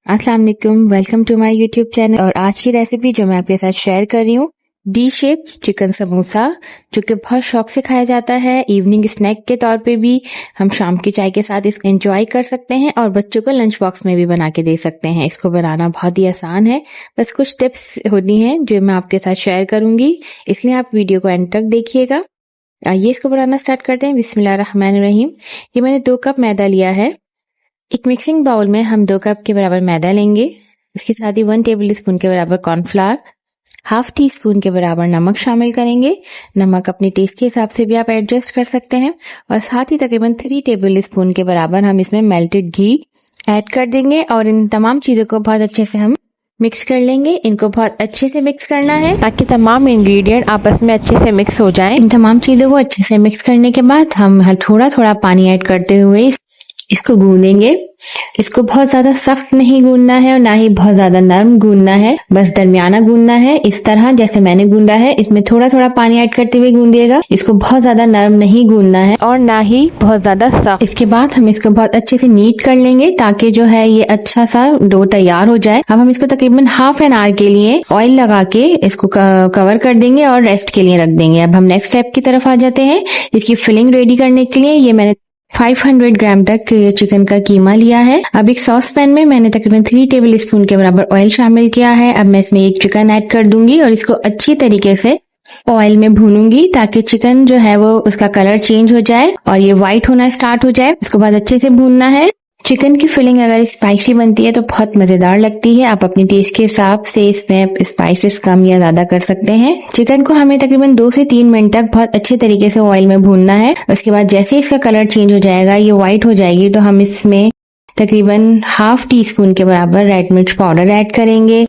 अस्सलाम वालेकुम, welcome to my YouTube channel. और आज की रेसिपी जो मैं आपके साथ शेयर कर रही हूँ, डी शेप चिकन समोसा, जो कि बहुत शौक से खाया जाता है। इवनिंग स्नैक के तौर पे भी हम शाम की चाय के साथ इसको एंजॉय कर सकते हैं और बच्चों को लंच बॉक्स में भी बना के दे सकते हैं। इसको बनाना बहुत ही आसान है, बस कुछ टिप्स होती हैं जो मैं आपके साथ शेयर करूंगी, इसलिए आप वीडियो को एंड तक देखिएगा। आइए इसको बनाना स्टार्ट करते हैं। बिस्मिल्लाहिर्रहमानिर्रहीम। ये मैंने 2 कप मैदा लिया है। एक मिक्सिंग बाउल में हम 2 कप के बराबर मैदा लेंगे। इसके साथ ही 1 टेबल स्पून के बराबर कॉर्नफ्लावर, हाफ टी स्पून के बराबर नमक शामिल करेंगे। नमक अपने टेस्ट के हिसाब से भी आप एडजस्ट कर सकते हैं। और साथ ही तकरीबन 3 टेबल स्पून के बराबर हम इसमें मेल्टेड घी ऐड कर देंगे और इन तमाम चीजों को बहुत अच्छे से हम मिक्स कर लेंगे। इनको बहुत अच्छे से मिक्स करना है ताकि तमाम इंग्रेडिएंट आपस में अच्छे से मिक्स हो जाएं। इन तमाम चीजों को अच्छे से मिक्स करने के बाद हम थोड़ा थोड़ा पानी ऐड करते हुए इसको गूंदेंगे। इसको बहुत ज्यादा सख्त नहीं गूंदना है और ना ही बहुत ज्यादा नरम गूंदना है, बस दरमियाना गूंदना है। इस तरह जैसे मैंने गूंदा है, इसमें थोड़ा थोड़ा पानी ऐड करते हुए गूंदिएगा। इसको बहुत ज्यादा नरम नहीं गूंदना है और ना ही बहुत ज्यादा सख्त। इसके बाद हम इसको बहुत अच्छे से नीट कर लेंगे ताकि जो है ये अच्छा सा डो तैयार हो जाए। अब हम इसको तकरीबन हाफ एन आवर के लिए ऑयल लगा के इसको कवर कर देंगे और रेस्ट के लिए रख देंगे। अब हम नेक्स्ट स्टेप की तरफ आ जाते हैं। इसकी फिलिंग रेडी करने के लिए ये मैंने 500 ग्राम तक चिकन का कीमा लिया है। अब एक सॉस पैन में मैंने तकरीबन 3 टेबल स्पून के बराबर ऑयल शामिल किया है। अब मैं इसमें एक चिकन ऐड कर दूंगी और इसको अच्छी तरीके से ऑयल में भूनूंगी ताकि चिकन जो है वो उसका कलर चेंज हो जाए और ये व्हाइट होना स्टार्ट हो जाए। इसको बहुत अच्छे से भूनना है। चिकन की फिलिंग अगर स्पाइसी बनती है तो बहुत मजेदार लगती है। आप अपने टेस्ट के हिसाब से इसमें स्पाइसेस कम या ज्यादा कर सकते हैं। चिकन को हमें तकरीबन 2 से 3 मिनट तक बहुत अच्छे तरीके से ऑयल में भूनना है। उसके बाद जैसे इसका कलर चेंज हो जाएगा, ये व्हाइट हो जाएगी, तो हम इसमें तकरीबन हाफ टी स्पून के बराबर रेड मिर्च पाउडर ऐड करेंगे,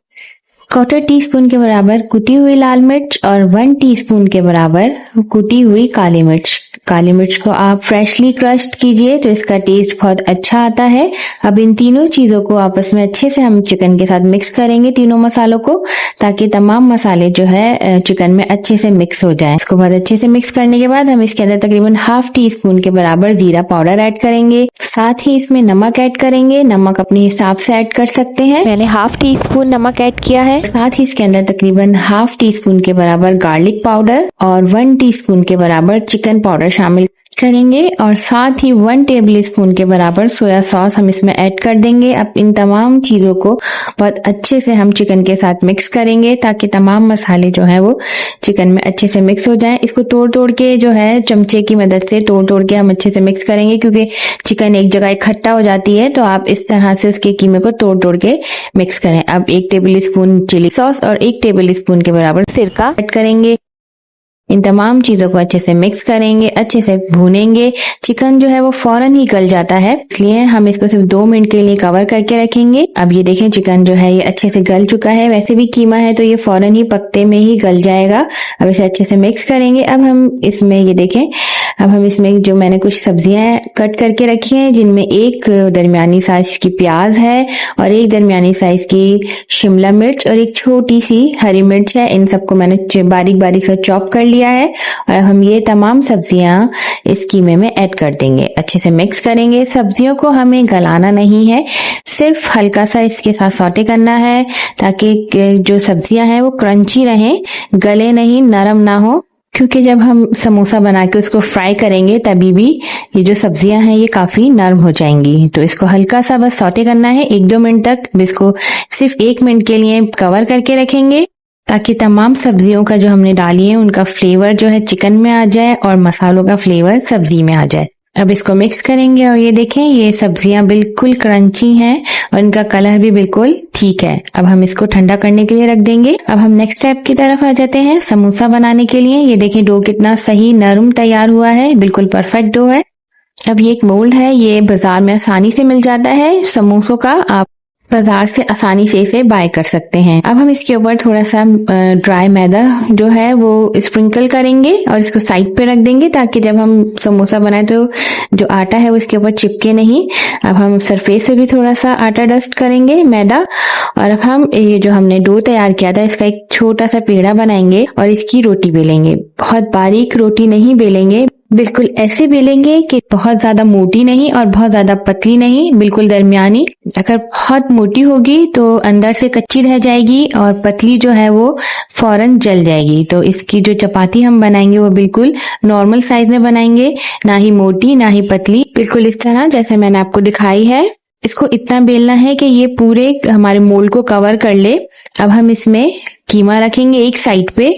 1/4 टीस्पून के बराबर कुटी हुई लाल मिर्च और 1 टीस्पून के बराबर कुटी हुई काली मिर्च। काली मिर्च को आप फ्रेशली क्रश्ड कीजिए तो इसका टेस्ट बहुत अच्छा आता है। अब इन तीनों चीजों को आपस में अच्छे से हम चिकन के साथ मिक्स करेंगे, तीनों मसालों को, ताकि तमाम मसाले जो है चिकन में अच्छे से मिक्स हो जाएं। इसको बहुत अच्छे से मिक्स करने के बाद हम इसके अंदर तकरीबन हाफ टी स्पून के बराबर जीरा पाउडर ऐड करेंगे। साथ ही इसमें नमक ऐड करेंगे। नमक अपने हिसाब से ऐड कर सकते हैं, मैंने हाफ टी स्पून नमक ऐड किया है। साथ ही इसके अंदर तकरीबन हाफ टी स्पून के बराबर गार्लिक पाउडर और 1 टीस्पून के बराबर चिकन पाउडर शामिल करेंगे और साथ ही 1 टेबल स्पून के बराबर सोया सॉस हम इसमें ऐड कर देंगे। अब इन तमाम चीजों को बहुत अच्छे से हम चिकन के साथ मिक्स करेंगे ताकि तमाम मसाले जो है वो चिकन में अच्छे से मिक्स हो जाएं। इसको तोड़ तोड़ के जो है चमचे की मदद से तोड़ तोड़ के हम अच्छे से मिक्स करेंगे, क्योंकि चिकन एक जगह इकट्ठा हो जाती है, तो आप इस तरह से उसके कीमे को तोड़ तोड़ के मिक्स करें। अब 1 टेबल स्पून चिली सॉस और 1 टेबल स्पून के बराबर सिरका ऐड करेंगे। इन तमाम चीजों को अच्छे से मिक्स करेंगे, अच्छे से भूनेंगे। चिकन जो है वो फौरन ही गल जाता है, इसलिए हम इसको सिर्फ 2 मिनट के लिए कवर करके रखेंगे। अब ये देखें चिकन जो है ये अच्छे से गल चुका है। वैसे भी कीमा है तो ये फौरन ही पकते में ही गल जाएगा। अब इसे अच्छे से मिक्स करेंगे। अब हम इसमें ये देखें, अब हम इसमें जो मैंने कुछ सब्जियां कट करके रखी हैं, जिनमें एक दरमियानी साइज की प्याज है और एक दरमियानी साइज की शिमला मिर्च और एक छोटी सी हरी मिर्च है। इन सबको मैंने बारीक बारीक से चॉप कर लिया है और हम ये तमाम सब्जियां इस कीमे में ऐड कर देंगे। अच्छे से मिक्स करेंगे। सब्जियों को हमें गलाना नहीं है, सिर्फ हल्का सा इसके साथ सौटे करना है ताकि जो सब्जियां हैं वो क्रंची रहें, गले नहीं, नरम ना हो, क्योंकि जब हम समोसा बना के उसको फ्राई करेंगे तभी भी ये जो सब्जियां हैं ये काफी नरम हो जाएंगी। तो इसको हल्का सा बस सौटे करना है 1-2 मिनट तक। इसको सिर्फ 1 मिनट के लिए कवर करके रखेंगे ताकि तमाम सब्जियों का जो हमने डाली है उनका फ्लेवर जो है चिकन में आ जाए और मसालों का फ्लेवर सब्जी में आ जाए। अब इसको मिक्स करेंगे और ये देखें ये सब्जियां बिल्कुल क्रंची हैं और इनका कलर भी बिल्कुल ठीक है। अब हम इसको ठंडा करने के लिए रख देंगे। अब हम नेक्स्ट स्टेप की तरफ आ जाते हैं समोसा बनाने के लिए। ये देखें डो कितना सही नरम तैयार हुआ है, बिल्कुल परफेक्ट डो है। अब ये एक मोल्ड है, ये बाजार में आसानी से मिल जाता है समोसों का, आप बाजार से आसानी से इसे बाय कर सकते हैं। अब हम इसके ऊपर थोड़ा सा ड्राई मैदा जो है वो स्प्रिंकल करेंगे और इसको साइड पे रख देंगे ताकि जब हम समोसा बनाए तो जो आटा है वो इसके ऊपर चिपके नहीं। अब हम सरफेस पे भी थोड़ा सा आटा डस्ट करेंगे, मैदा, और अब हम ये जो हमने डो तैयार किया था इसका एक छोटा सा पेड़ा बनाएंगे और इसकी रोटी बेलेंगे। बहुत बारीक रोटी नहीं बेलेंगे, बिल्कुल ऐसे बेलेंगे कि बहुत ज़्यादा मोटी नहीं और बहुत ज़्यादा पतली नहीं, बिल्कुल दरमियानी। अगर बहुत मोटी होगी तो अंदर से कच्ची रह जाएगी और पतली जो है वो फ़ौरन जल जाएगी। तो इसकी जो चपाती हम बनाएंगे वो बिल्कुल नॉर्मल साइज़ में बनाएंगे, ना ही मोटी ना ही पतली, बिल्कुल इस तरह जैसे मैंने आपको दिखाई है। इसको इतना बेलना है कि ये पूरे हमारे मोल्ड को कवर कर ले। अब हम इसमें कीमा रखेंगे एक साइड पे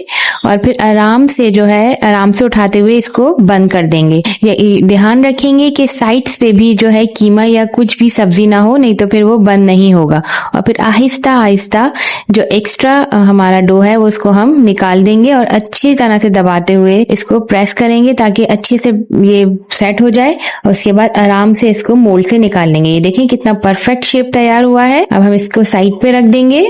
और फिर आराम से जो है आराम से उठाते हुए इसको बंद कर देंगे। ये ध्यान रखेंगे कि साइड्स पे भी जो है कीमा या कुछ भी सब्जी ना हो, नहीं तो फिर वो बंद नहीं होगा। और फिर आहिस्ता आहिस्ता जो एक्स्ट्रा हमारा डो है वो उसको हम निकाल देंगे और अच्छी तरह से दबाते हुए इसको प्रेस करेंगे ताकि अच्छे से ये सेट हो जाए। और उसके बाद आराम से इसको मोल्ड से निकाल लेंगे। ये देखिए कितना परफेक्ट शेप तैयार हुआ है। अब हम इसको साइड पे रख देंगे।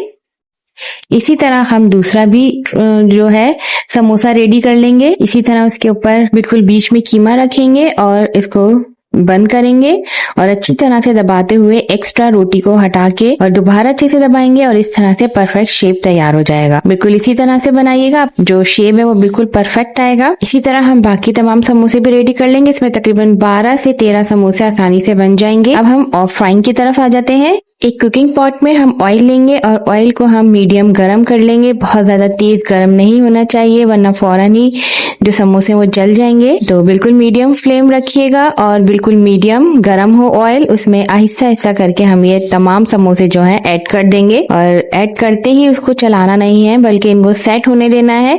इसी तरह हम दूसरा भी जो है समोसा रेडी कर लेंगे। इसी तरह उसके ऊपर बिल्कुल बीच में कीमा रखेंगे और इसको बंद करेंगे और अच्छी तरह से दबाते हुए एक्स्ट्रा रोटी को हटा के और दोबारा अच्छे से दबाएंगे और इस तरह से परफेक्ट शेप तैयार हो जाएगा। बिल्कुल इसी तरह से बनाइएगा, जो शेप है वो बिल्कुल परफेक्ट आएगा। इसी तरह हम बाकी तमाम समोसे भी रेडी कर लेंगे। इसमें तकरीबन 12 से 13 समोसे आसानी से बन जाएंगे। अब हम फ्राइंग की तरफ आ जाते हैं। एक कुकिंग पॉट में हम ऑयल लेंगे और ऑयल को हम मीडियम गरम कर लेंगे। बहुत ज्यादा तेज गरम नहीं होना चाहिए वरना फौरन ही जो समोसे वो जल जाएंगे। तो बिल्कुल मीडियम फ्लेम रखिएगा और बिल्कुल मीडियम गरम हो ऑयल, उसमें आहिस्ता आहिस्ता करके हम ये तमाम समोसे जो हैं ऐड कर देंगे। और ऐड करते ही उसको चलाना नहीं है बल्कि इनको सेट होने देना है,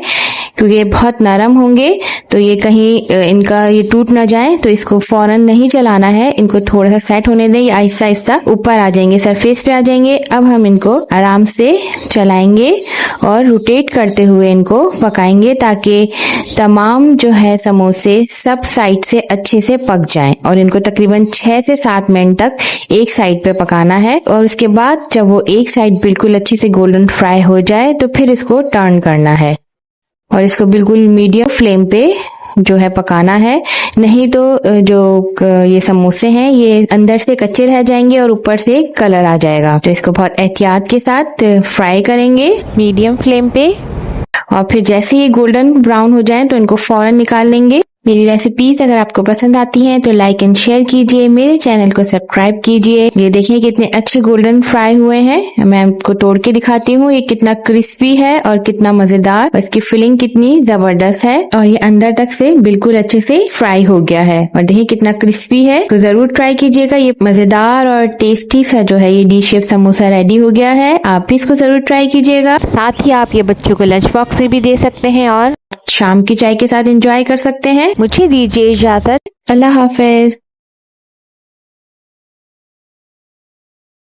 क्योंकि ये बहुत नरम होंगे तो ये कहीं इनका ये टूट ना जाए। तो इसको फौरन नहीं चलाना है, इनको थोड़ा सा सेट होने दें। आहिस्ता आहिस्ता ऊपर आ जाएंगे, सरफेस पे आ जाएंगे। अब हम इनको आराम से चलाएंगे और रोटेट करते हुए इनको पकाएंगे ताकि तमाम जो है समोसे सब साइड से अच्छे से पक जाएं। और इनको तकरीबन 6 से 7 मिनट तक एक साइड पे पकाना है। और उसके बाद जब वो एक साइड बिल्कुल अच्छी से गोल्डन फ्राई हो जाए तो फिर इसको टर्न करना है और इसको बिल्कुल मीडियम फ्लेम पे जो है पकाना है, नहीं तो जो ये समोसे हैं ये अंदर से कच्चे रह जाएंगे और ऊपर से कलर आ जाएगा। तो इसको बहुत एहतियात के साथ फ्राई करेंगे मीडियम फ्लेम पे और फिर जैसे ही गोल्डन ब्राउन हो जाए तो इनको फौरन निकाल लेंगे। मेरी रेसिपीज अगर आपको पसंद आती हैं तो लाइक एंड शेयर कीजिए, मेरे चैनल को सब्सक्राइब कीजिए। ये देखिए कितने अच्छे गोल्डन फ्राई हुए हैं। मैं आपको तोड़ के दिखाती हूँ, ये कितना क्रिस्पी है और कितना मजेदार, और इसकी फिलिंग कितनी जबरदस्त है और ये अंदर तक से बिल्कुल अच्छे से फ्राई हो गया है। और देखिए कितना क्रिस्पी है, तो जरूर ट्राई कीजिएगा। ये मजेदार और टेस्टी सा जो है ये डी शेप समोसा रेडी हो गया है। आप भी इसको जरूर ट्राई कीजिएगा। साथ ही आप ये बच्चों को लंच बॉक्स में भी दे सकते हैं और शाम की चाय के साथ एंजॉय कर सकते हैं। मुझे दीजिए इजाजत। अल्लाह हाफिज।